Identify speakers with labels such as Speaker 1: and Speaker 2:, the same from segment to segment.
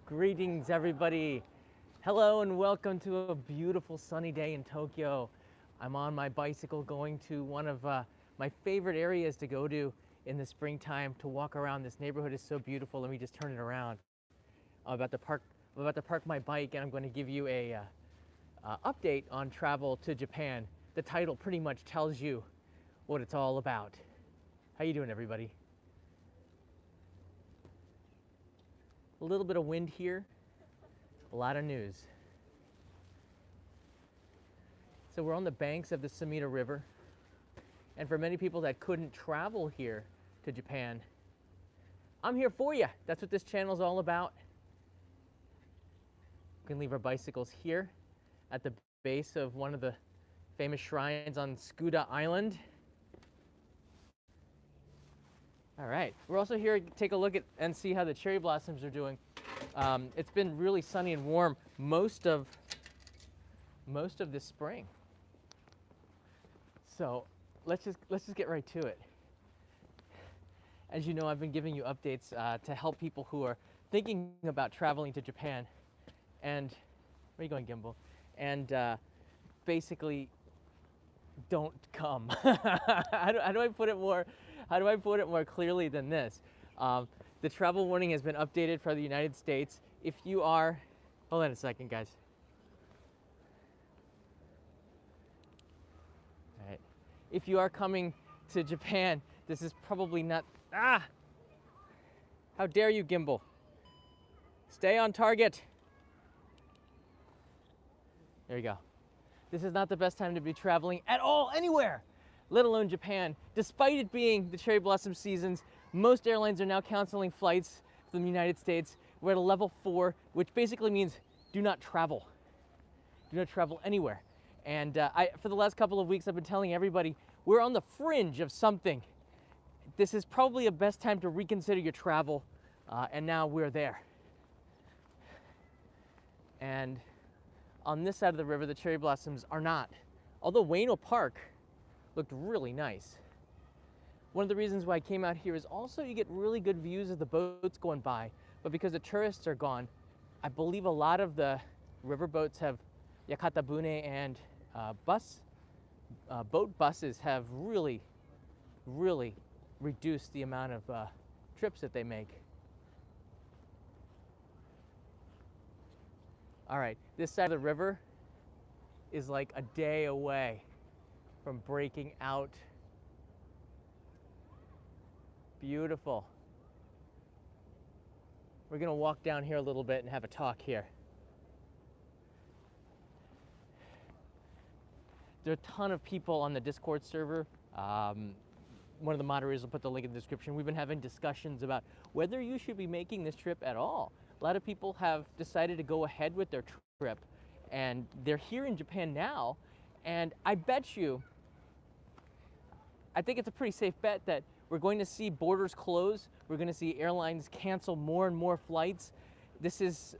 Speaker 1: Greetings, everybody. Hello and welcome to a beautiful sunny day in Tokyo. I'm on my bicycle going to one of my favorite areas to go to in the springtime to walk around. This neighborhood is so beautiful. Let me just turn it around. I'm about to park my bike, and I'm going to give you a update on travel to Japan. The title pretty much tells you what it's all about. How you doing, everybody? A little bit of wind here, a lot of news. So we're on the banks of the Sumida River, and for many people that couldn't travel here to Japan, I'm here for you. That's what this channel is all about. We can leave our bicycles here at the base of one of the famous shrines on Sakura Island. All right, we're also here to take a look at and see how the cherry blossoms are doing. It's been really sunny and warm most of this spring. So let's just get right to it. As you know, I've been giving you updates to help people who are thinking about traveling to Japan. And where are you going, Gimbal? And basically, don't come. How do I put it more? How do I put it more clearly than this? The travel warning has been updated for the United States. If you are, hold on a second, guys. All right. If you are coming to Japan, this is probably not, how dare you, Gimbal? Stay on target. There you go. This is not the best time to be traveling at all, anywhere, let alone Japan. Despite it being the cherry blossom seasons, most airlines are now canceling flights from the United States. We're at a level 4, which basically means do not travel. Do not travel anywhere. And for the last couple of weeks, I've been telling everybody, we're on the fringe of something. This is probably a best time to reconsider your travel, and now we're there. And on this side of the river, the cherry blossoms are not. Although Ueno Park looked really nice. One of the reasons why I came out here is also you get really good views of the boats going by, but because the tourists are gone, I believe a lot of the river boats have Yakatabune and boat buses have really reduced the amount of trips that they make. All right, this side of the river is like a day away from breaking out. Beautiful. We're gonna walk down here a little bit and have a talk here. There are a ton of people on the Discord server. One of the moderators will put the link in the description. We've been having discussions about whether you should be making this trip at all. A lot of people have decided to go ahead with their trip, and they're here in Japan now, and I bet you, I think it's a pretty safe bet that we're going to see borders close. We're going to see airlines cancel more and more flights. This is,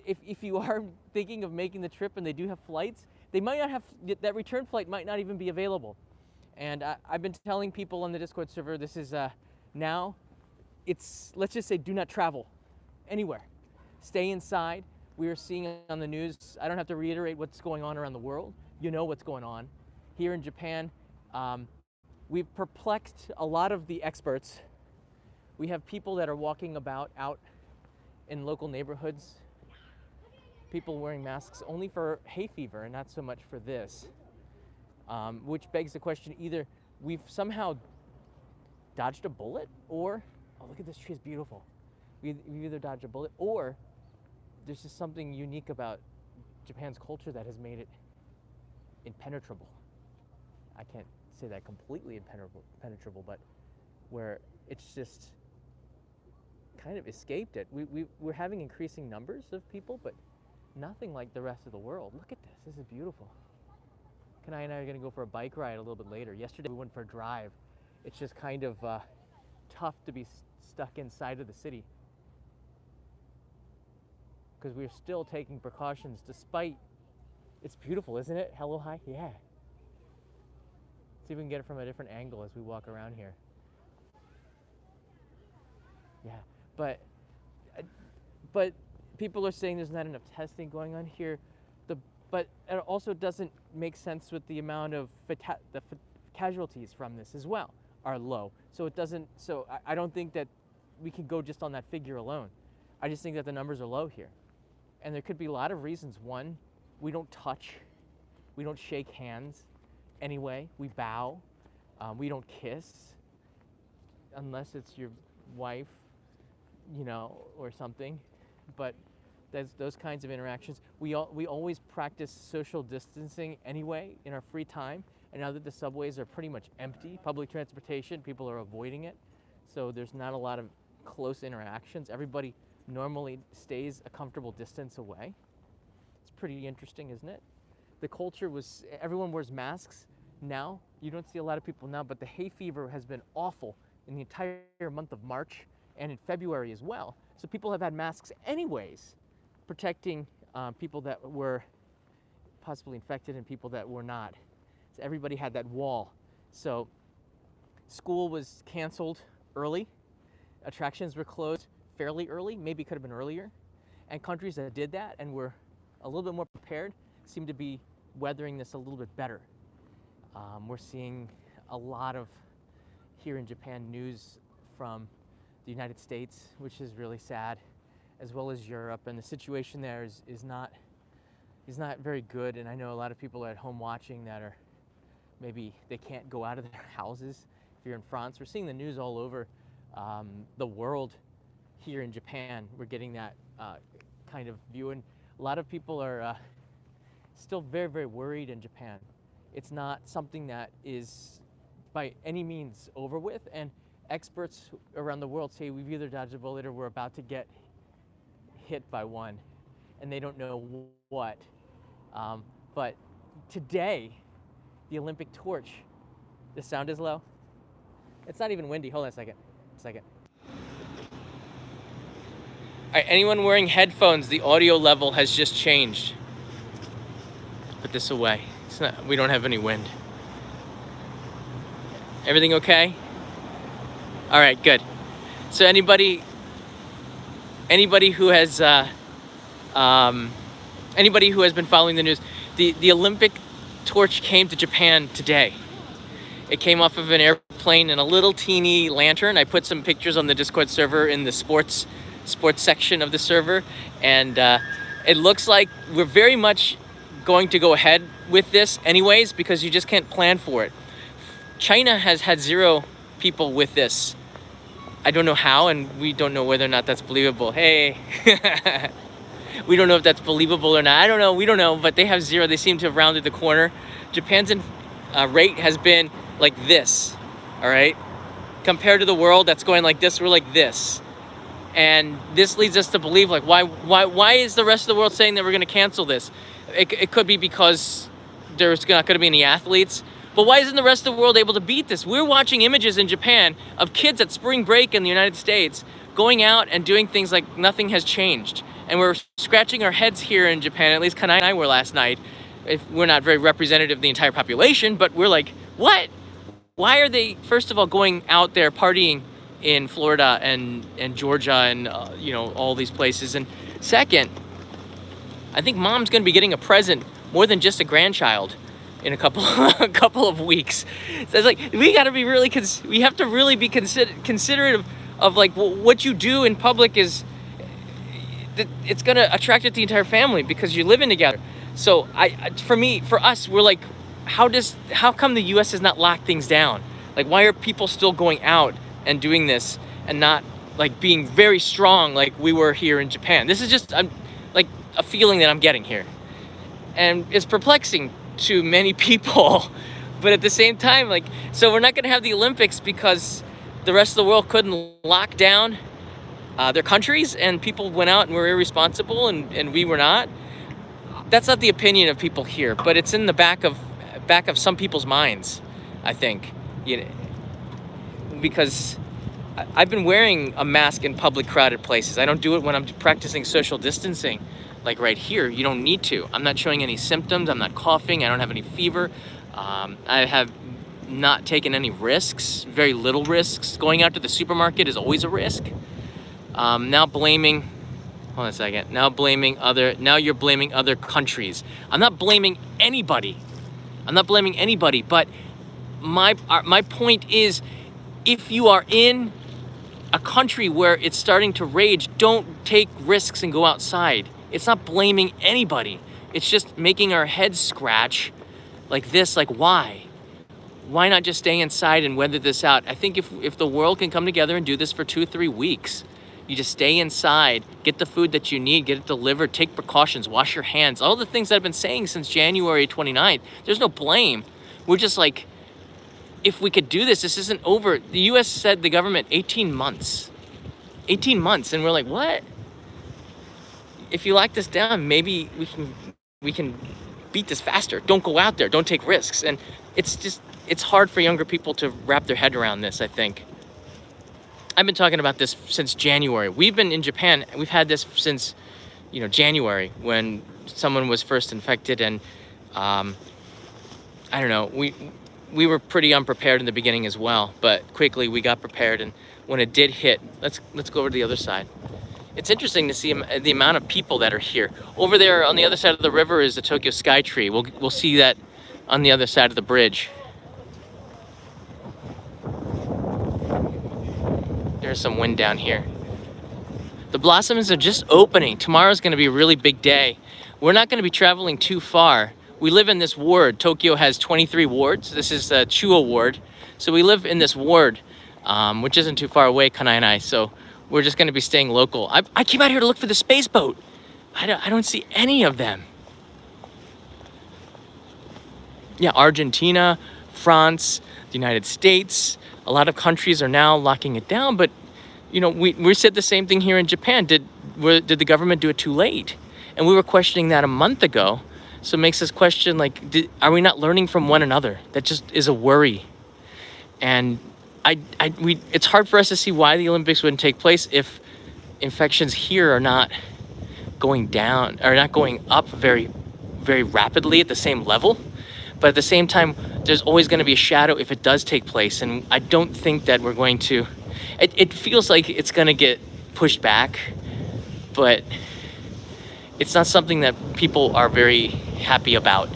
Speaker 1: if you are thinking of making the trip and they do have flights, they might not have, that return flight might not even be available. And I've been telling people on the Discord server, this is now, it's, let's just say do not travel anywhere. Stay inside. We are seeing on the news, I don't have to reiterate what's going on around the world. You know what's going on. Here in Japan, we've perplexed a lot of the experts. We have people that are walking about out in local neighborhoods, people wearing masks only for hay fever and not so much for this, which begs the question, either we've somehow dodged a bullet, or, oh, look at this tree, it's beautiful. We've either dodged a bullet, or there's just something unique about Japan's culture that has made it impenetrable. I can't say that completely impenetrable, but where it's just kind of escaped it. We're having increasing numbers of people, but nothing like the rest of the world. Look at this. This is beautiful. Kanai and I are going to go for a bike ride a little bit later. Yesterday we went for a drive. It's just kind of tough to be stuck inside of the city, because we're still taking precautions despite, it's beautiful, isn't it? Hello, hi, yeah. See if we can get it from a different angle as we walk around here. Yeah, but people are saying there's not enough testing going on here, but it also doesn't make sense with the amount of casualties from this as well are low. So it doesn't. So I don't think that we can go just on that figure alone. I just think that the numbers are low here, and there could be a lot of reasons. One, we don't touch, we don't shake hands. Anyway, we bow, we don't kiss, unless it's your wife, you know, or something. But there's those kinds of interactions. We always practice social distancing anyway in our free time. And now that the subways are pretty much empty, public transportation, people are avoiding it. So there's not a lot of close interactions. Everybody normally stays a comfortable distance away. It's pretty interesting, isn't it? The culture was, everyone wears masks now. You don't see a lot of people now, but the hay fever has been awful in the entire month of March and in February as well. So people have had masks anyways, protecting people that were possibly infected and people that were not. So everybody had that wall. So school was canceled early. Attractions were closed fairly early, maybe could have been earlier. And countries that did that and were a little bit more prepared seem to be weathering this a little bit better. We're seeing a lot of, here in Japan, news from the United States, which is really sad, as well as Europe, and the situation there is not very good. And I know a lot of people are at home watching that are maybe they can't go out of their houses. If you're in France, we're seeing the news all over the world. Here in Japan, we're getting that kind of view, and a lot of people are still very, very worried in Japan. It's not something that is by any means over with, and experts around the world say we've either dodged a bullet or we're about to get hit by one, and they don't know what. But today, the Olympic torch, the sound is low. It's not even windy. Hold on a second. All right, anyone wearing headphones, the audio level has just changed. Put this away. We don't have any wind. Everything okay? All right, good. So anybody who has been following the news, the Olympic torch came to Japan today. It came off of an airplane in a little teeny lantern. I put some pictures on the Discord server in the sports section of the server, and it looks like we're very much going to go ahead with this anyways, because you just can't plan for it. China has had 0 people with this. I don't know how, and we don't know whether or not that's believable. Hey, we don't know if that's believable or not. I don't know. We don't know, but they have 0. They seem to have rounded the corner. Japan's rate has been like this, all right? Compared to the world that's going like this, we're like this. And this leads us to believe, like, why is the rest of the world saying that we're going to cancel this? It could be because there's not going to be any athletes. But why isn't the rest of the world able to beat this? We're watching images in Japan of kids at spring break in the United States going out and doing things like nothing has changed. And we're scratching our heads here in Japan, at least Kanai and I were last night. If we're not very representative of the entire population, but we're like, what? Why are they, first of all, going out there partying in Florida and Georgia and all these places? And second, I think mom's going to be getting a present more than just a grandchild in a couple of weeks. So it's like we got to be really we have to really be considerate of like what you do in public is it's going to attract the entire family because you're living together. So for us, we're like, how come the U.S. has not locked things down? Like, why are people still going out and doing this and not like being very strong like we were here in Japan? This is just like a feeling that I'm getting here, and it's perplexing to many people. But at the same time, like, so we're not going to have the Olympics because the rest of the world couldn't lock down their countries and people went out and were irresponsible and we were not. That's not the opinion of people here, but it's in the back of some people's minds, I think. Because I've been wearing a mask in public crowded places. I don't do it when I'm practicing social distancing. Like right here, you don't need to. I'm not showing any symptoms. I'm not coughing. I don't have any fever. I have not taken any risks, very little risks. Going out to the supermarket is always a risk. Now blaming Hold on a second. Now you're blaming other countries. I'm not blaming anybody. I'm not blaming anybody, but my point is, if you are in a country where it's starting to rage, don't take risks and go outside. It's not blaming anybody. It's just making our heads scratch like this, like why? Why not just stay inside and weather this out? I think if the world can come together and do this for 2 or 3 weeks, you just stay inside, get the food that you need, get it delivered, take precautions, wash your hands, all the things that I've been saying since January 29th. There's no blame. We're just like, if we could do this, this isn't over. The US said, the government, 18 months. 18 months, and we're like, what? If you lock this down, maybe we can beat this faster. Don't go out there, don't take risks. And it's hard for younger people to wrap their head around this, I think. I've been talking about this since January. We've been in Japan, we've had this since, January, when someone was first infected, and I don't know, we were pretty unprepared in the beginning as well, but quickly we got prepared, and when it did hit, let's go over to the other side. It's interesting to see the amount of people that are here. Over there on the other side of the river is the Tokyo Sky Tree. We'll see that on the other side of the bridge. There's some wind down here. The blossoms are just opening. Tomorrow's gonna be a really big day. We're not gonna be traveling too far. We live in this ward. Tokyo has 23 wards. This is the Chuo ward. So we live in this ward, which isn't too far away, Kanai and I. So we're just gonna be staying local. I came out here to look for the space boat. I don't see any of them. Yeah, Argentina, France, the United States, a lot of countries are now locking it down, but we said the same thing here in Japan. Did the government do it too late? And we were questioning that a month ago. So it makes us question, like, are we not learning from one another? That just is a worry. And it's hard for us to see why the Olympics wouldn't take place if infections here are not going down, or not going up very, very rapidly at the same level. But at the same time, there's always going to be a shadow if it does take place. And I don't think that we're going to, it feels like it's going to get pushed back, but it's not something that people are very happy about.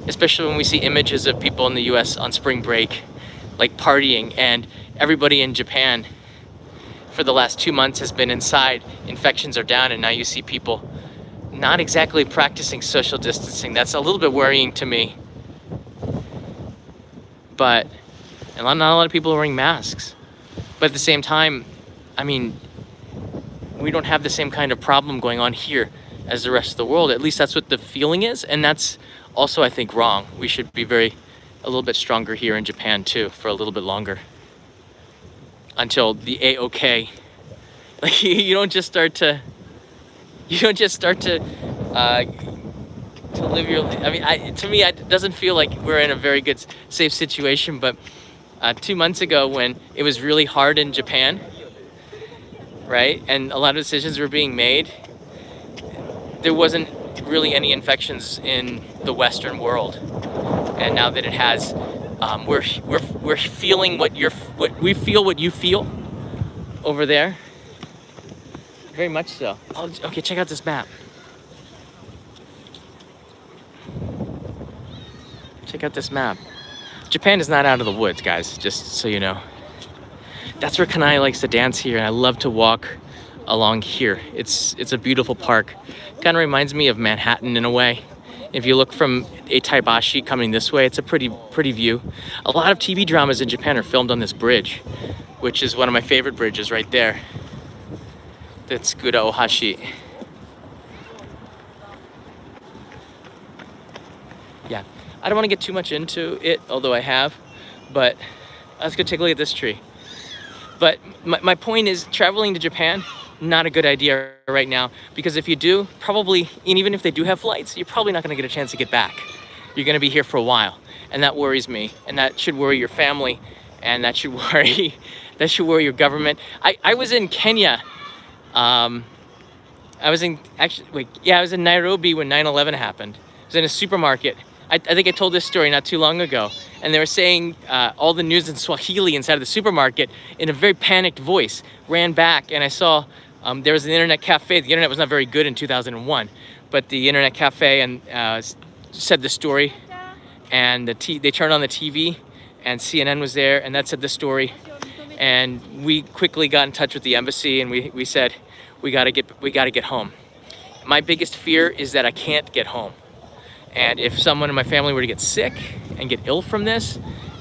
Speaker 1: Especially when we see images of people in the US on spring break, like partying, and everybody in Japan for the last 2 months has been inside. Infections are down, and now you see people not exactly practicing social distancing. That's a little bit worrying to me. But not a lot of people are wearing masks. But at the same time, I mean, we don't have the same kind of problem going on here as the rest of the world. At least that's what the feeling is, and that's also, I think, wrong. We should be a little bit stronger here in Japan too, for a little bit longer, until the A-OK. Like, you don't just start to live your, to me, it doesn't feel like we're in a very good, safe situation. But 2 months ago, when it was really hard in Japan, right, and a lot of decisions were being made, there wasn't really any infections in the Western world. And now that it has, we're feeling what you feel over there. Very much so. Oh, okay, check out this map. Check out this map. Japan is not out of the woods, guys, just so you know. That's where Kanai likes to dance here, and I love to walk along here. It's a beautiful park. Kind of reminds me of Manhattan in a way. If you look from Etaibashi coming this way, it's a pretty view. A lot of TV dramas in Japan are filmed on this bridge, which is one of my favorite bridges right there. The Sakura Ohashi. Yeah, I don't want to get too much into it, although I have, but let's go take a look at this tree. But my point is, traveling to Japan, not a good idea right now, because if you do, probably, and even if they do have flights, you're probably not going to get a chance to get back. You're going to be here for a while, and that worries me, and that should worry your family, and that should worry your government. I was in Kenya. I was in Nairobi when 9/11 happened. I was in a supermarket. I think I told this story not too long ago, and they were saying all the news in Swahili inside of the supermarket in a very panicked voice. Ran back, and I saw There was an internet cafe. The internet was not very good in 2001, but the internet cafe and said the story, and they turned on the TV, and CNN was there, and that said the story, and we quickly got in touch with the embassy, and we said we gotta get home. My biggest fear is that I can't get home, and if someone in my family were to get sick and get ill from this,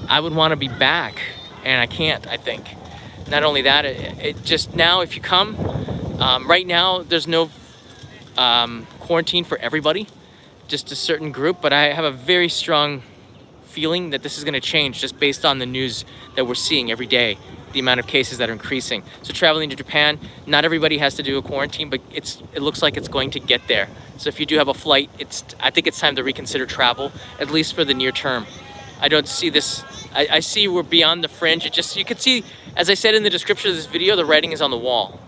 Speaker 1: I would want to be back, and I can't. I think. Not only that, it just now if you come, right now there's no quarantine for everybody, just a certain group, but I have a very strong feeling that this is going to change just based on the news that we're seeing every day, the amount of cases that are increasing. So traveling to Japan, not everybody has to do a quarantine, but it looks like it's going to get there. So if you do have a flight, I think it's time to reconsider travel, at least for the near term. I don't see this, I see we're beyond the fringe. You can see, as I said in the description of this video, the writing is on the wall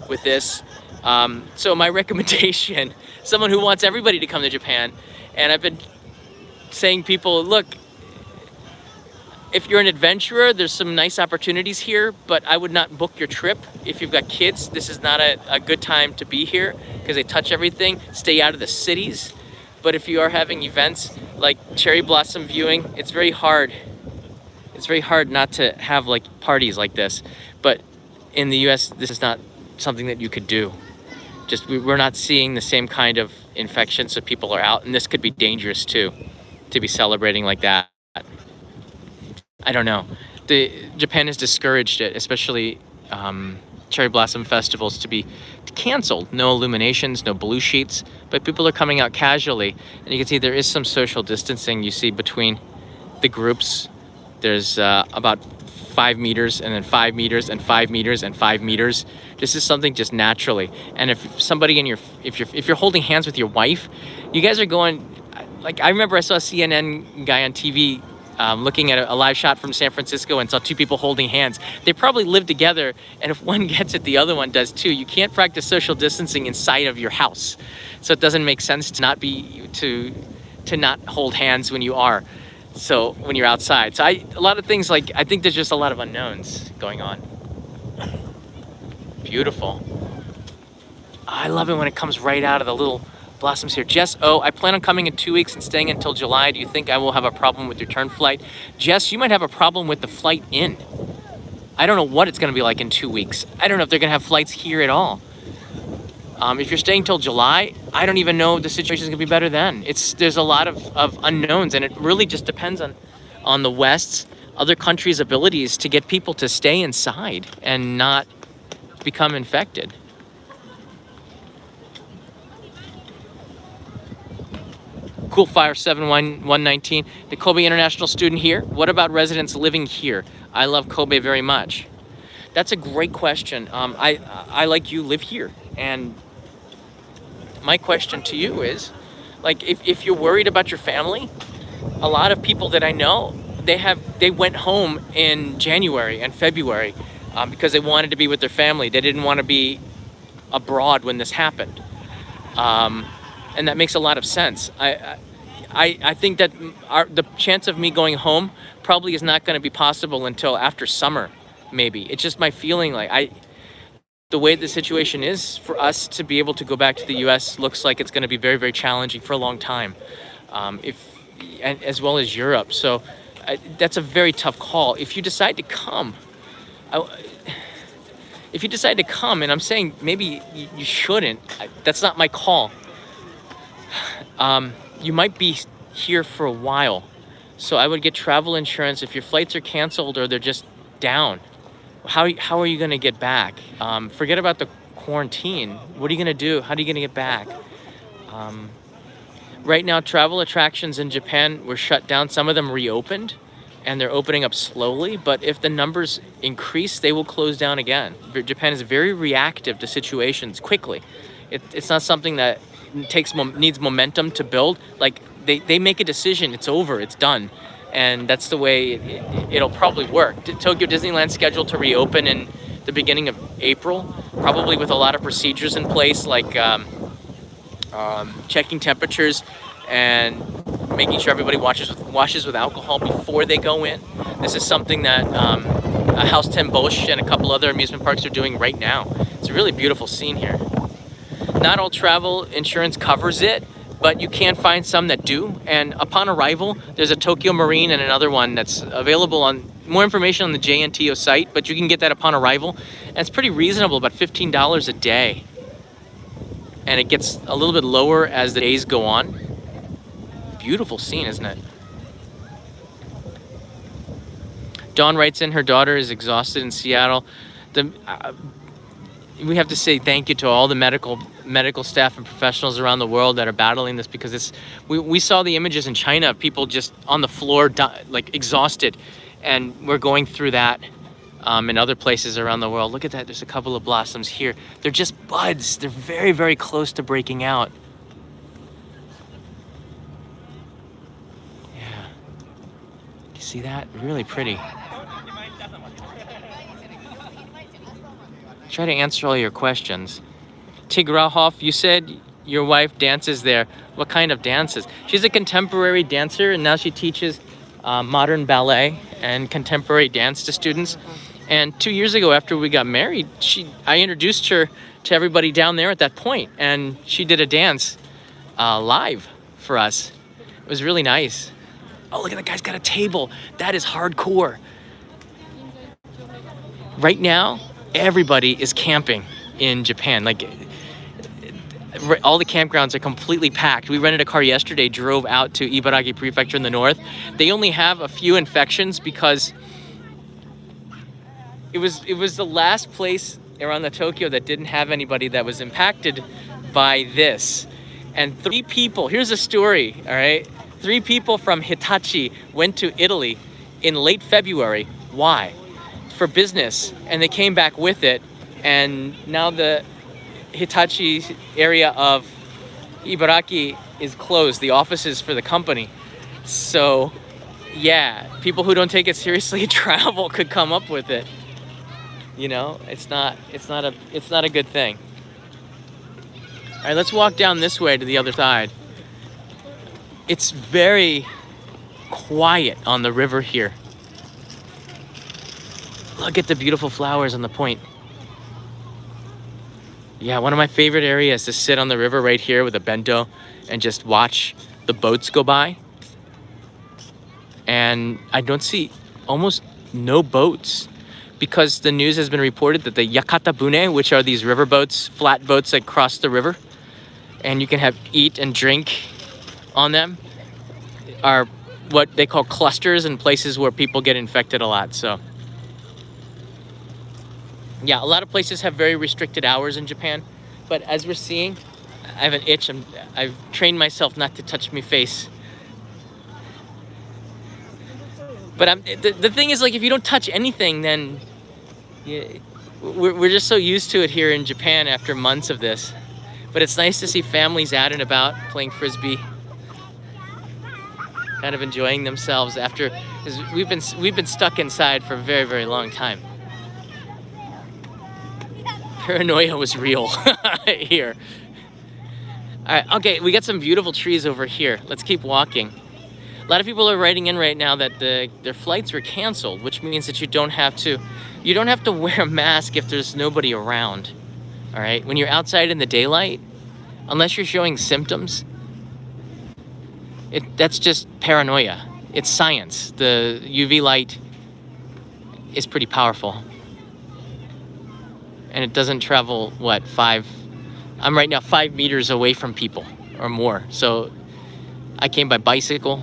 Speaker 1: with this. So my recommendation, someone who wants everybody to come to Japan, and I've been saying people, look, if you're an adventurer, there's some nice opportunities here, but I would not book your trip. If you've got kids, this is not a good time to be here because they touch everything. Stay out of the cities. But if you are having events like cherry blossom viewing, it's very hard. It's very hard not to have like parties like this. But in the US, this is not something that you could do. Just we're not seeing the same kind of infection, so people are out, and this could be dangerous too, to be celebrating like that. I don't know. Japan has discouraged it, especially cherry blossom festivals, to be canceled. No illuminations, no blue sheets, but people are coming out casually, and you can see there is some social distancing. You see between the groups, there's about 5 meters, and then 5 meters, and 5 meters, and 5 meters. This is something just naturally. And if somebody if you're holding hands with your wife, you guys are going, like I remember I saw a CNN guy on TV looking at a live shot from San Francisco and saw 2 people holding hands. They probably live together, and if one gets it, the other one does too. You can't practice social distancing inside of your house, so it doesn't make sense to not hold hands when you are. So when you're outside, so a lot of things, like I think there's just a lot of unknowns going on. Beautiful. I love it when it comes right out of the little blossoms here. Jess, I plan on coming in 2 weeks and staying until July. Do you think I will have a problem with the return flight? Jess, you might have a problem with the flight in. I don't know what it's going to be like in 2 weeks. I don't know if they're going to have flights here at all. If you're staying till July, I don't even know if the situation is going to be better then. There's a lot of unknowns, and it really just depends on the West's, other countries' abilities to get people to stay inside and not become infected. Cool Fire 71119, the Kobe International student here. What about residents living here? I love Kobe very much. That's a great question. I like you, live here, and my question to you is, like, if you're worried about your family, a lot of people that I know, they went home in January and February because they wanted to be with their family. They didn't want to be abroad when this happened, and that makes a lot of sense. I think that the chance of me going home probably is not going to be possible until after summer, maybe. It's just my feeling, like the way the situation is for us to be able to go back to the U.S. looks like it's going to be very, very challenging for a long time, as well as Europe. So that's a very tough call. If you decide to come, and I'm saying maybe you shouldn't, that's not my call. You might be here for a while, so I would get travel insurance if your flights are canceled or they're just down. How are you going to get back? Forget about the quarantine. What are you going to do? How are you going to get back? Right now, travel attractions in Japan were shut down. Some of them reopened, and they're opening up slowly. But if the numbers increase, they will close down again. Japan is very reactive to situations quickly. It's not something that needs momentum to build. Like they make a decision, it's over, it's done. And that's the way it'll probably work. Tokyo Disneyland scheduled to reopen in the beginning of April, probably with a lot of procedures in place, like checking temperatures and making sure everybody washes with alcohol before they go in. This is something that House 10 Bosch and a couple other amusement parks are doing right now. It's a really beautiful scene here. Not all travel insurance covers it, but you can find some that do. And upon arrival, there's a Tokyo Marine and another one that's available on more information on the JNTO site, but you can get that upon arrival. And it's pretty reasonable, about $15 a day. And it gets a little bit lower as the days go on. Beautiful scene, isn't it? Dawn writes in her daughter is exhausted in Seattle. We have to say thank you to all the medical staff and professionals around the world that are battling this, because we saw the images in China of people just on the floor, like exhausted, and we're going through that in other places around the world. Look at that, there's a couple of blossoms here. They're just buds. They're very, very close to breaking out. Yeah, you see that? Really pretty. Try to answer all your questions. Tigrahov, you said your wife dances there. What kind of dances? She's a contemporary dancer, and now she teaches modern ballet and contemporary dance to students. And 2 years ago, after we got married, I introduced her to everybody down there at that point, and she did a dance live for us. It was really nice. Oh, look at that guy's got a table. That is hardcore. Right now, everybody is camping in Japan. Like, all the campgrounds are completely packed. We rented a car yesterday, drove out to Ibaraki Prefecture in the north. They only have a few infections because it was the last place around the Tokyo that didn't have anybody that was impacted by this. And 3 people, here's a story, all right? 3 people from Hitachi went to Italy in late February. Why? For business, and they came back with it, and now the Hitachi area of Ibaraki is closed, the offices for the company. So yeah, people who don't take it seriously travel could come up with it. You know, it's not a good thing. All right, let's walk down this way to the other side. It's very quiet on the river here. Look at the beautiful flowers on the point. Yeah, one of my favorite areas to sit on the river right here with a bento and just watch the boats go by. And I don't see almost no boats, because the news has been reported that the Yakata Bune, which are these river boats, flat boats that cross the river, and you can eat and drink on them, are what they call clusters and places where people get infected a lot. So yeah, a lot of places have very restricted hours in Japan, but as we're seeing, I have an itch. I've trained myself not to touch my face. But the thing is, like, if you don't touch anything, then we're just so used to it here in Japan after months of this. But it's nice to see families out and about playing frisbee, kind of enjoying themselves after, because we've been stuck inside for a very, very long time. Paranoia was real here. All right, okay, we got some beautiful trees over here. Let's keep walking. A lot of people are writing in right now that their flights were canceled, which means that you don't have to wear a mask if there's nobody around. All right, when you're outside in the daylight, unless you're showing symptoms, that's just paranoia. It's science. The UV light is pretty powerful. And it doesn't travel, I'm right now 5 meters away from people or more. So I came by bicycle.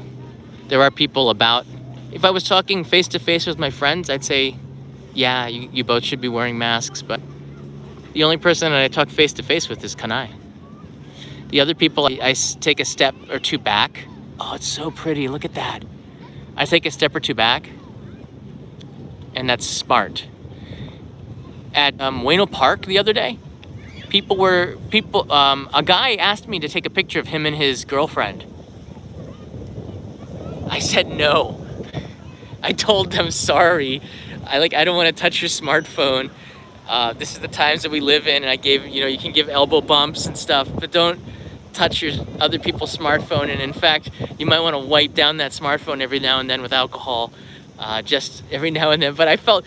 Speaker 1: There are people about. If I was talking face to face with my friends, I'd say, yeah, you both should be wearing masks. But the only person that I talk face to face with is Kanai. The other people, I take a step or 2 back. Oh, it's so pretty. Look at that. I take a step or 2 back, and that's smart. At Ueno Park the other day, a guy asked me to take a picture of him and his girlfriend. I said no. I told them, sorry, I don't want to touch your smartphone. This is the times that we live in, and I gave, you can give elbow bumps and stuff, but don't touch your other people's smartphone. And in fact, you might want to wipe down that smartphone every now and then with alcohol. just every now and then. But I felt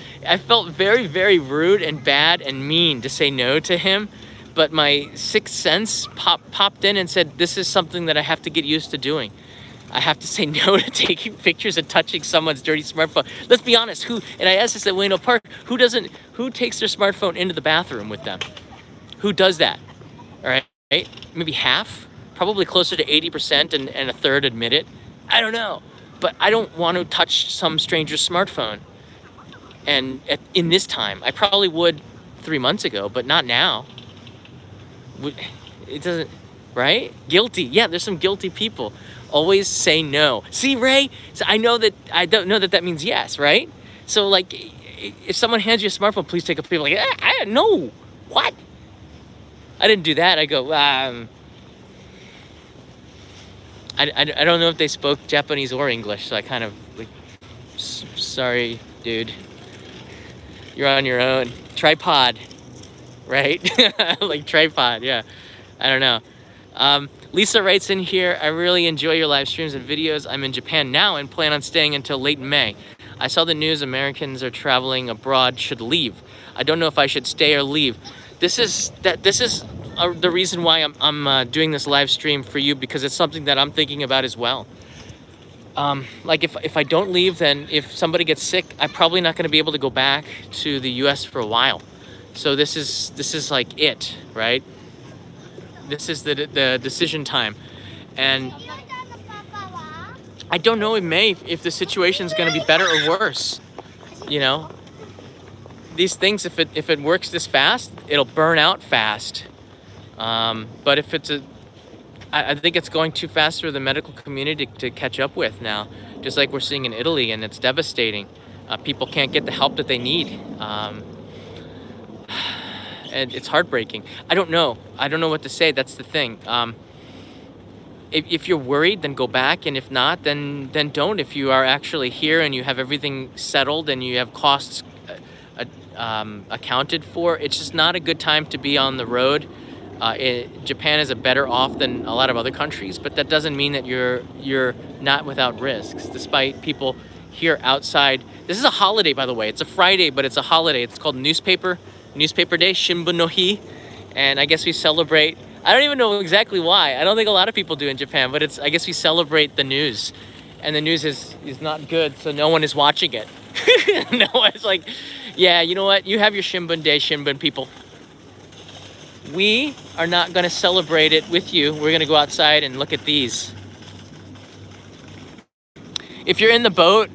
Speaker 1: very, very rude and bad and mean to say no to him. But my sixth sense popped in and said, this is something that I have to get used to doing. I have to say no to taking pictures and touching someone's dirty smartphone. Let's be honest, and I asked this at Ueno Park, who takes their smartphone into the bathroom with them? Who does that? All right, maybe half, probably closer to 80%, and a third admit it. I don't know, but I don't want to touch some stranger's smartphone. And in this time, I probably would 3 months ago, but not now. It doesn't, right? Guilty. Yeah, there's some guilty people. Always say no. See, Ray? So I don't know that means yes, right? So like, if someone hands you a smartphone, please take a picture. Like, no. What? I didn't do that. I go, I don't know if they spoke Japanese or English, so I kind of like, sorry, dude. You're on your own. Tripod, right? Like tripod, yeah. I don't know. Lisa writes in here, I really enjoy your live streams and videos. I'm in Japan now and plan on staying until late May. I saw the news Americans are traveling abroad should leave. I don't know if I should stay or leave. This is the reason why I'm doing this live stream for you, because it's something that I'm thinking about as well. Like if I don't leave, then if somebody gets sick, I'm probably not going to be able to go back to the US for a while. So this is like it, right? This is the decision time. And I don't know in May if the situation is going to be better or worse. You know, these things, if it works this fast, it'll burn out fast. But if I think it's going too fast for the medical community to catch up with now, just like we're seeing in Italy, and it's devastating. People can't get the help that they need. And it's heartbreaking. I don't know what to say. That's the thing. If you're worried, then go back, and if not, then don't. If you are actually here and you have everything settled and you have costs accounted for, it's just not a good time to be on the road. Japan is better off than a lot of other countries, but that doesn't mean that you're not without risks, despite people here outside. This is a holiday, by the way. It's a Friday, but it's a holiday. It's called Newspaper Day, Shimbun no Hi, and I guess we celebrate. I don't even know exactly why. I don't think a lot of people do in Japan, but I guess we celebrate the news, and the news is not good, so no one is watching it. No one's like, yeah, you know what? You have your Shimbun Day, Shimbun people. We are not going to celebrate it with you. We're going to go outside and look at these. If you're in the boat,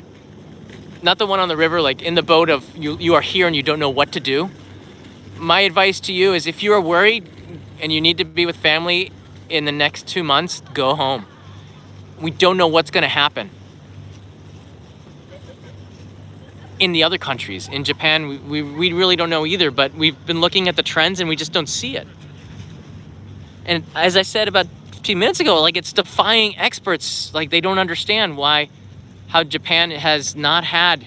Speaker 1: not the one on the river, like in the boat of you are here and you don't know what to do, my advice to you is, if you are worried and you need to be with family in the next 2 months, go home. We don't know what's going to happen in the other countries. In Japan, we really don't know either, but we've been looking at the trends and we just don't see it. And as I said about 15 minutes ago, like, it's defying experts. Like, they don't understand how Japan has not had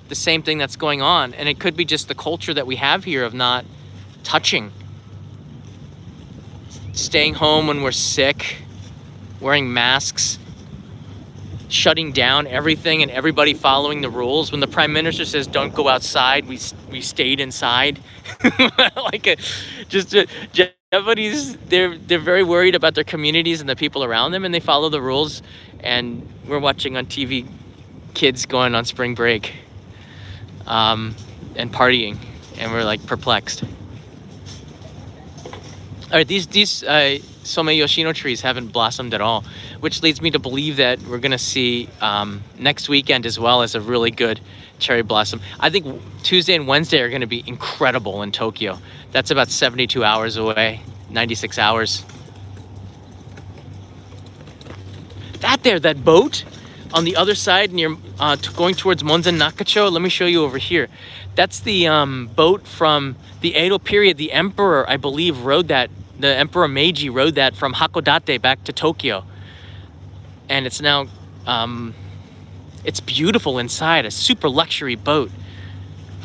Speaker 1: the same thing that's going on. And it could be just the culture that we have here of not touching, staying home when we're sick, wearing masks, shutting down everything and everybody following the rules. When the prime minister says don't go outside, we stayed inside. Japanese, they're very worried about their communities and the people around them, and they follow the rules. And we're watching on TV kids going on spring break and partying, and we're like perplexed. All right, these Someyoshino trees haven't blossomed at all, which leads me to believe that we're going to see next weekend as well as a really good cherry blossom. I think Tuesday and Wednesday are going to be incredible in Tokyo. That's about 72 hours away, 96 hours. That boat on the other side near going towards Monzen Nakacho, let me show you over here. That's the boat from the Edo period. The emperor, I believe, rode that. The Emperor Meiji rode that from Hakodate back to Tokyo. And it's now, it's beautiful inside, a super luxury boat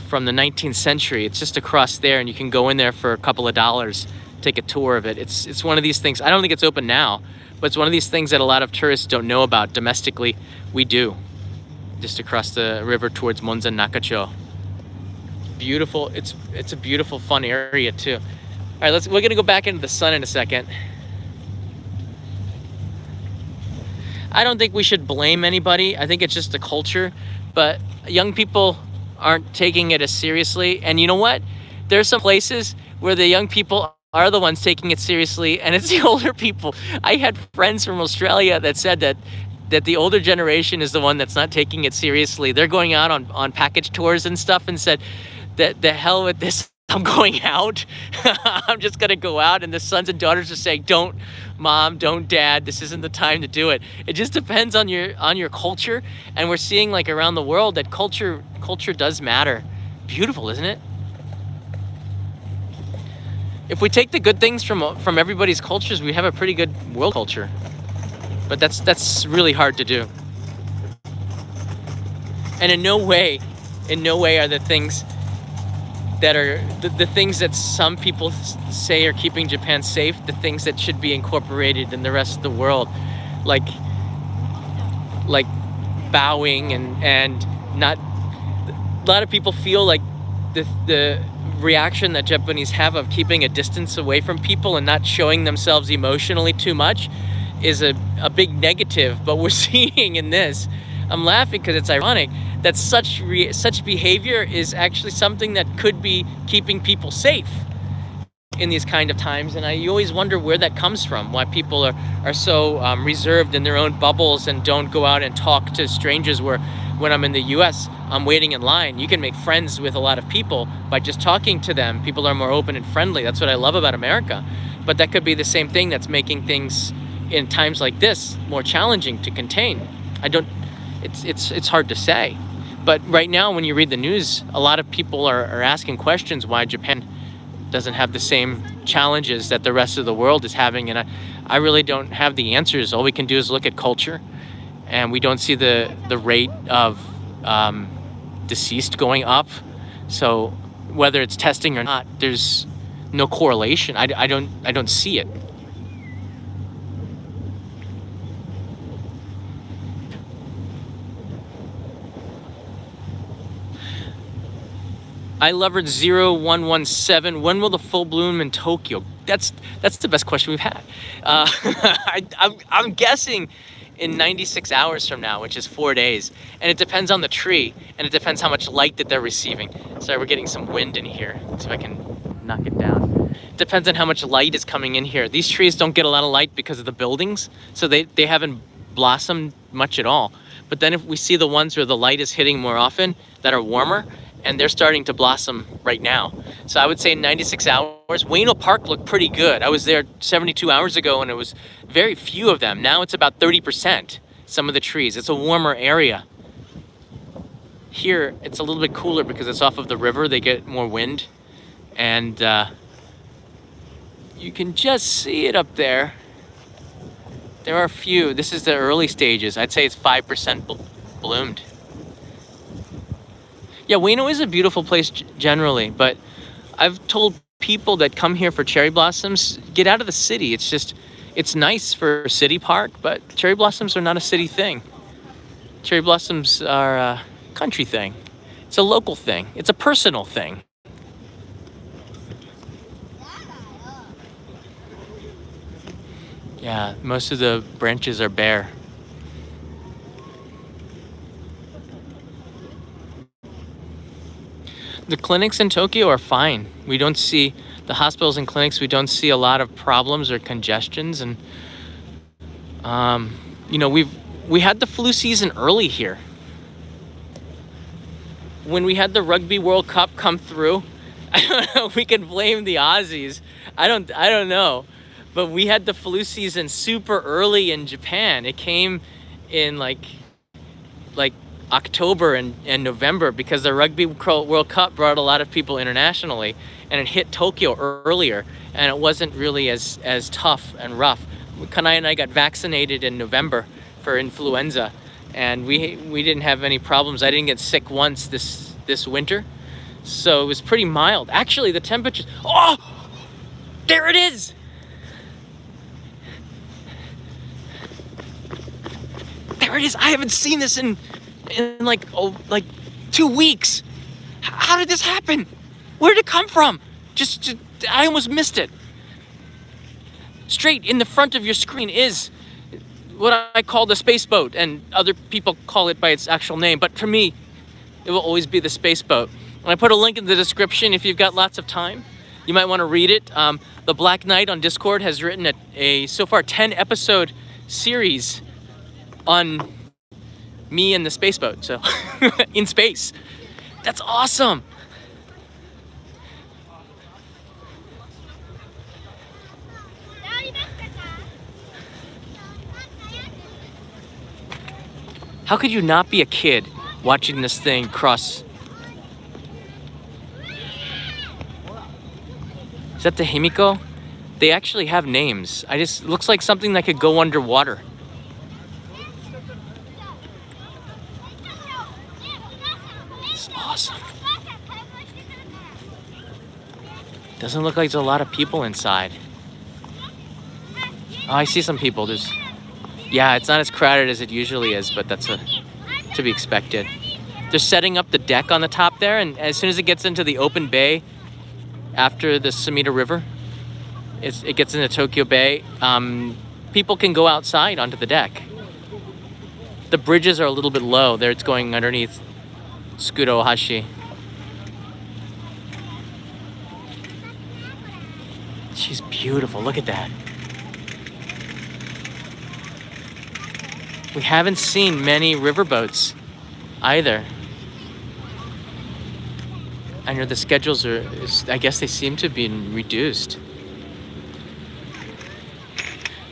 Speaker 1: from the 19th century. It's just across there, and you can go in there for a couple of dollars, take a tour of it. It's one of these things, I don't think it's open now, but it's one of these things that a lot of tourists don't know about domestically. We do. just across the river towards Monza Nakacho. Beautiful. It's a beautiful, fun area too. All right, we're gonna go back into the sun in a second. I don't think we should blame anybody. I think it's just the culture, but young people aren't taking it as seriously. And you know what? There's some places where the young people are the ones taking it seriously, and it's the older people. I had friends from Australia that said that the older generation is the one that's not taking it seriously. They're going out on package tours and stuff and said that the hell with this, I'm going out. I'm just gonna go out, and the sons and daughters are saying, don't mom, don't dad, this isn't the time to do it. It just depends on your culture, and we're seeing like around the world that culture does matter. Beautiful, isn't it? If we take the good things from everybody's cultures, we have a pretty good world culture. But that's really hard to do. And in no way are the things that are the things that some people say are keeping Japan safe, the things that should be incorporated in the rest of the world, like bowing and not. A lot of people feel like the reaction that Japanese have of keeping a distance away from people and not showing themselves emotionally too much is a big negative. But we're seeing in this, I'm laughing because it's ironic that such behavior is actually something that could be keeping people safe in these kind of times. And you always wonder where that comes from, why people are so reserved in their own bubbles and don't go out and talk to strangers. Where when I'm in the US, I'm waiting in line. You can make friends with a lot of people by just talking to them. People are more open and friendly. That's what I love about America. But that could be the same thing that's making things in times like this more challenging to contain. It's hard to say. But right now, when you read the news, a lot of people are asking questions why Japan doesn't have the same challenges that the rest of the world is having. And I really don't have the answers. All we can do is look at culture, and we don't see the rate of deceased going up. So whether it's testing or not, there's no correlation. I don't see it. I Lovered 0117. When will the full bloom in Tokyo? That's the best question we've had. I'm guessing in 96 hours from now, which is 4 days. And it depends on the tree, and it depends how much light that they're receiving. Sorry, we're getting some wind in here. Let's see if I can knock it down. It depends on how much light is coming in here. These trees don't get a lot of light because of the buildings, so they haven't blossomed much at all. But then if we see the ones where the light is hitting more often, that are warmer, and they're starting to blossom right now. So I would say in 96 hours. Ueno Park looked pretty good. I was there 72 hours ago, and it was very few of them. Now it's about 30%, some of the trees. It's a warmer area. Here, it's a little bit cooler because it's off of the river. They get more wind. And you can just see it up there. There are a few. This is the early stages. I'd say it's 5% bloomed. Yeah, Ueno is a beautiful place generally, but I've told people that come here for cherry blossoms, get out of the city. It's nice for a city park, but cherry blossoms are not a city thing. Cherry blossoms are a country thing. It's a local thing. It's a personal thing. Yeah, most of the branches are bare. The clinics in Tokyo are fine. We don't see the hospitals and clinics. We don't see a lot of problems or congestions, and we had the flu season early here. When we had the Rugby World Cup come through, I don't know. We can blame the Aussies. I don't know, but we had the flu season super early in Japan. It came in like October and November because the Rugby World Cup brought a lot of people internationally, and it hit Tokyo earlier, and it wasn't really as tough and rough. Kanai and I got vaccinated in November for influenza, and we didn't have any problems. I didn't get sick once this winter, so it was pretty mild. Actually, the temperatures, oh, there it is. There it is. I haven't seen this in
Speaker 2: in like 2 weeks. How did this happen? Where did it come from? Just I almost missed it. Straight in the front of your screen is what I call the space boat, and other people call it by its actual name, but for me, it will always be the space boat. And I put a link in the description if you've got lots of time. You might want to read it. The Black Knight on Discord has written a so far 10 episode series on me and the space boat, so in space. That's awesome. How could you not be a kid watching this thing cross? Is that the Himiko? They actually have names. Looks like something that could go underwater. It's awesome. Doesn't look like there's a lot of people inside. Oh, I see some people. Yeah, it's not as crowded as it usually is, but that's to be expected. They're setting up the deck on the top there, and as soon as it gets into the open bay after the Sumida River, it gets into Tokyo Bay, people can go outside onto the deck. The bridges are a little bit low. There it's going underneath Tsukuro Hashi. She's beautiful. Look at that. We haven't seen many riverboats either. I know the schedules I guess they seem to be reduced.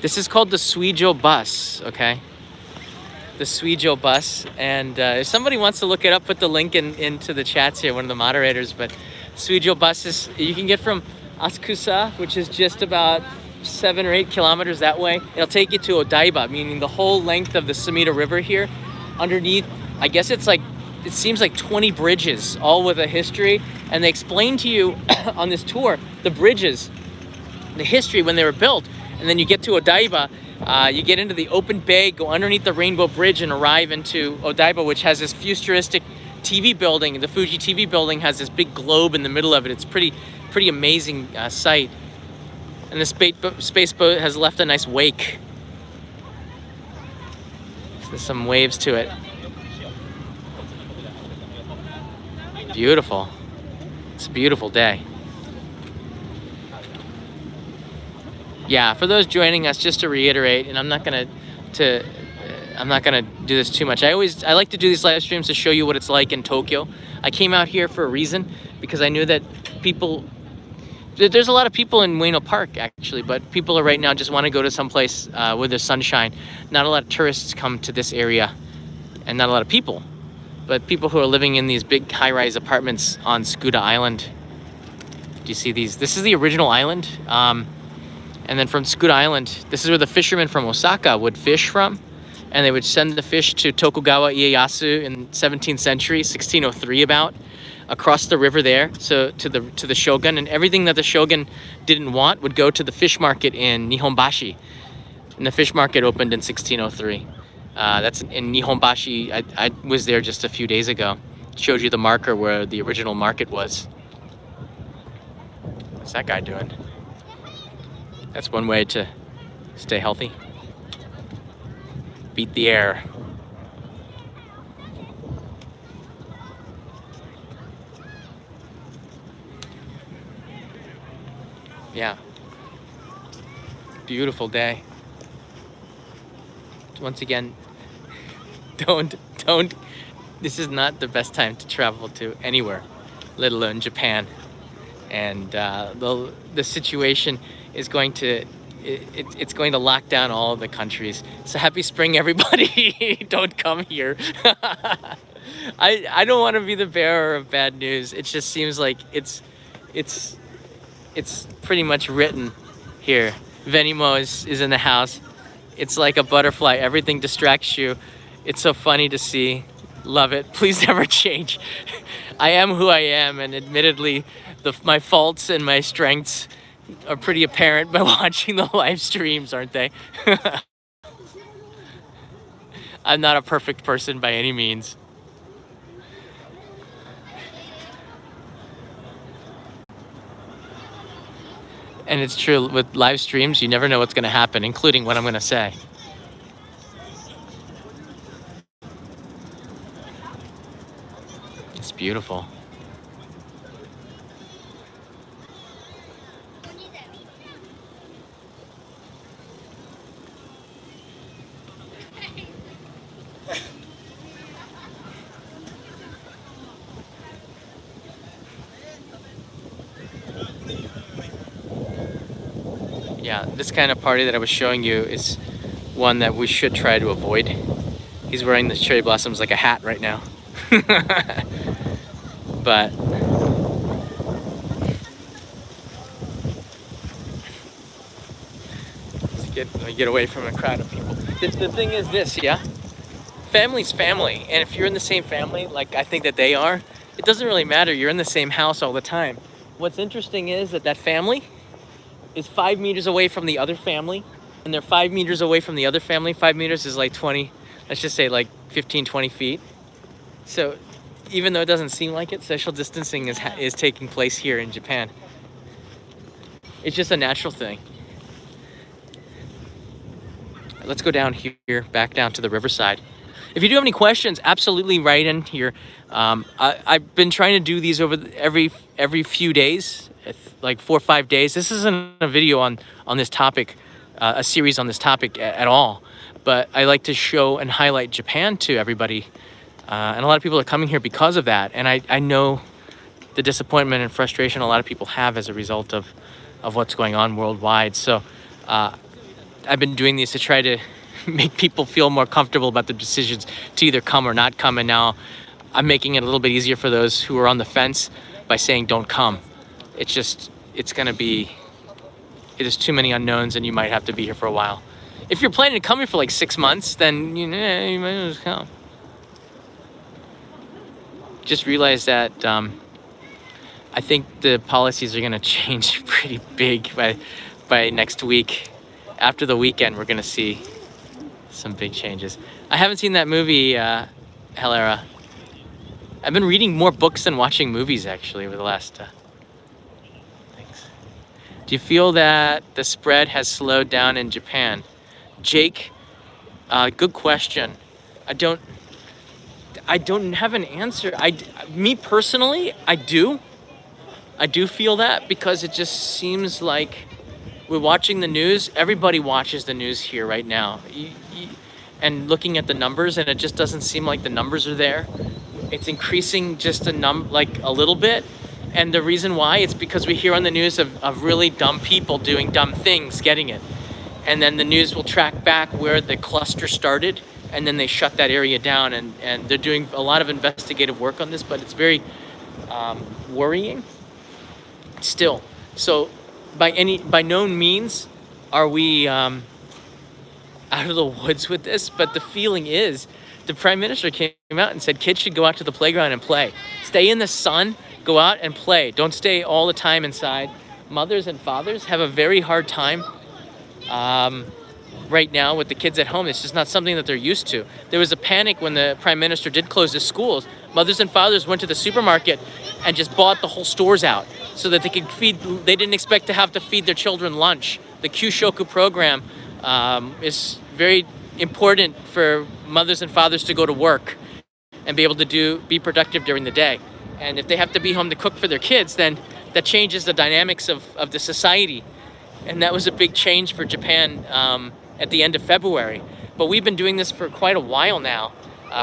Speaker 2: This is called the Suijo bus, okay? The Suijo bus, and if somebody wants to look it up, put the link into the chats here, one of the moderators, but Suijo buses, you can get from Asakusa, which is just about 7 or 8 kilometers that way. It'll take you to Odaiba, meaning the whole length of the Sumida River here. Underneath, I guess it seems like 20 bridges, all with a history. And they explain to you on this tour, the bridges, the history when they were built. And then you get to Odaiba, you get into the open bay, go underneath the Rainbow Bridge and arrive into Odaiba, which has this futuristic TV building. The Fuji TV building has this big globe in the middle of it. It's pretty amazing sight. And the space boat has left a nice wake. There's some waves to it. Beautiful. It's a beautiful day. Yeah, for those joining us, just to reiterate, and I'm not gonna do this too much. I like to do these live streams to show you what it's like in Tokyo. I came out here for a reason, because I knew that there's a lot of people in Ueno Park actually, but people are right now just want to go to someplace where there's sunshine. Not a lot of tourists come to this area, and not a lot of people, but people who are living in these big high-rise apartments on Tsukuda Island. Do you see these? This is the original island, and then from Tsukuda Island, this is where the fishermen from Osaka would fish from, and they would send the fish to Tokugawa Ieyasu in 17th century, 1603 about, across the river there, so to the shogun, and everything that the shogun didn't want would go to the fish market in Nihonbashi. And the fish market opened in 1603. That's in Nihonbashi. I was there just a few days ago. Showed you the marker where the original market was. What's that guy doing? That's one way to stay healthy. Beat the air. Yeah. Beautiful day. Once again, don't. This is not the best time to travel to anywhere, let alone Japan. And the situation is going to it's going to lock down all of the countries. So happy spring, everybody. Don't come here. I don't want to be the bearer of bad news. It just seems like it's pretty much written here. Venimo is in the house. It's like a butterfly. Everything distracts you. It's so funny to see. Love it. Please never change. I am who I am, and admittedly, my faults and my strengths are pretty apparent by watching the live streams, aren't they? I'm not a perfect person by any means. And it's true with live streams, you never know what's going to happen, including what I'm going to say. It's beautiful. Yeah, this kind of party that I was showing you is one that we should try to avoid. He's wearing the cherry blossoms like a hat right now. But let me get away from a crowd of people. The thing is this, yeah? Family's family, and if you're in the same family, like I think that they are, it doesn't really matter. You're in the same house all the time. What's interesting is that family is 5 meters away from the other family, and they're 5 meters away from the other family. 5 meters is like 20, let's just say like 15, 20 feet. So even though it doesn't seem like it, social distancing is taking place here in Japan. It's just a natural thing. Let's go down here, back down to the riverside. If you do have any questions, absolutely write in here. I've been trying to do these over every few days, like 4 or 5 days. This isn't a video on this topic, a series on this topic at all. But I like to show and highlight Japan to everybody. And a lot of people are coming here because of that. And I know the disappointment and frustration a lot of people have as a result of what's going on worldwide. So I've been doing these to try to make people feel more comfortable about their decisions to either come or not come. And now I'm making it a little bit easier for those who are on the fence by saying don't come. It is too many unknowns, and you might have to be here for a while. If you're planning to come here for like 6 months, then you might as well come. Just realize that I think the policies are going to change pretty big by next week. After the weekend, we're going to see some big changes. I haven't seen that movie, Helera. I've been reading more books than watching movies, actually, over the last things. Do you feel that the spread has slowed down in Japan? Jake, good question. I don't have an answer. Me personally, I do feel that, because it just seems like we're watching the news. Everybody watches the news here right now. And looking at the numbers, and it just doesn't seem like the numbers are there. It's increasing just a little bit. And the reason why, it's because we hear on the news of really dumb people doing dumb things, getting it. And then the news will track back where the cluster started, and then they shut that area down. And they're doing a lot of investigative work on this, but it's very worrying still. So by no means are we out of the woods with this, but the feeling is the Prime Minister came out and said kids should go out to the playground and play. Stay in the sun, go out and play. Don't stay all the time inside. Mothers and fathers have a very hard time right now with the kids at home. It's just not something that they're used to. There was a panic when the Prime Minister did close the schools. Mothers and fathers went to the supermarket and just bought the whole stores out so that they could feed. They didn't expect to have to feed their children lunch. The Kyushoku program is very important for mothers and fathers to go to work and be able to be productive during the day. And if they have to be home to cook for their kids, then that changes the dynamics of the society. And that was a big change for Japan at the end of February. But we've been doing this for quite a while now,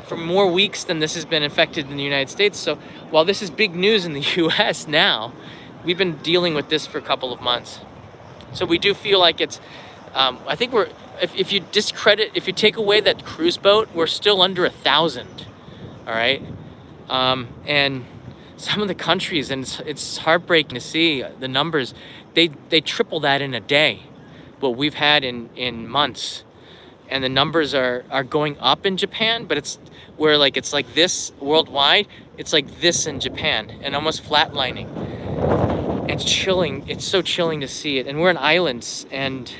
Speaker 2: for more weeks than this has been affected in the United States. So while this is big news in the US now, we've been dealing with this for a couple of months. So we do feel like it's, I think if you take away that cruise boat, we're still under 1,000, all right? And some of the countries, and it's heartbreaking to see the numbers, they triple that in a day, what we've had in months. And the numbers are going up in Japan, but it's like this worldwide, it's like this in Japan, and almost flatlining. It's chilling. It's so chilling to see it. And we're in islands, and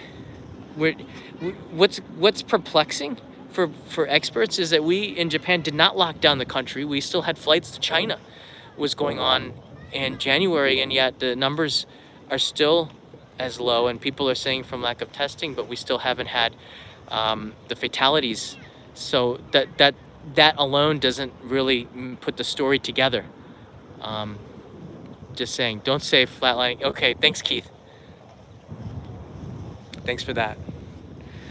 Speaker 2: what's perplexing for experts is that we in Japan did not lock down the country. We still had flights to China was going on in January, and yet the numbers are still as low, and people are saying from lack of testing, but we still haven't had the fatalities. So that alone doesn't really put the story together. Just saying, don't say flatlining. Okay, thanks, Keith. Thanks for that.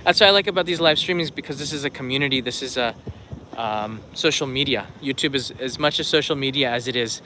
Speaker 2: That's what I like about these live streamings, because this is a community. This is a social media. YouTube is as much a social media as it is